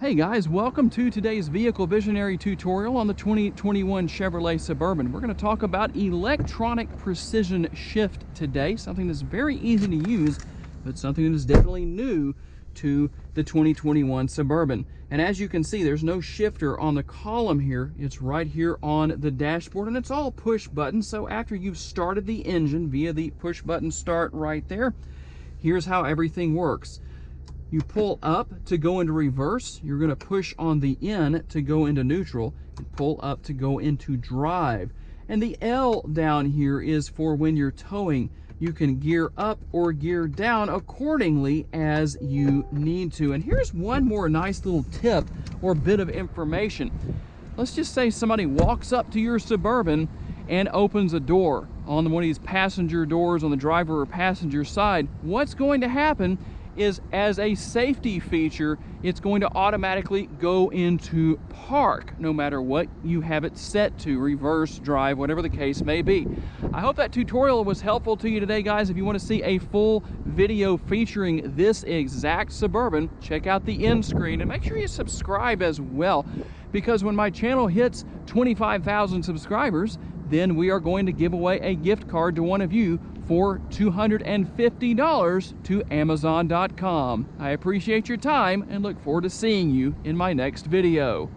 Hey guys, welcome to today's Vehicle Visionary tutorial on the 2021 Chevrolet Suburban. We're going to talk about electronic precision shift today, something that's very easy to use, but something that is definitely new to the 2021 Suburban. And as you can see, there's no shifter on the column here. It's right here on the dashboard, and it's all push buttons. So after you've started the engine via the push button start right there, here's how everything works. You pull up to go into reverse. You're going to push on the N to go into neutral, and pull up to go into drive. And the L down here is for when you're towing. You can gear up or gear down accordingly as you need to. And here's one more nice little tip or bit of information. Let's just say somebody walks up to your Suburban and opens a door on one of these passenger doors on the driver or passenger side. What's going to happen is, as a safety feature, it's going to automatically go into park no matter what you have it set to, reverse, drive, whatever the case may be. I hope that tutorial was helpful to you today, guys. If you want to see a full video featuring this exact Suburban, check out the end screen and make sure you subscribe as well, because when my channel hits 25,000 subscribers, then we are going to give away a gift card to one of you for $250 to Amazon.com. I appreciate your time and look forward to seeing you in my next video.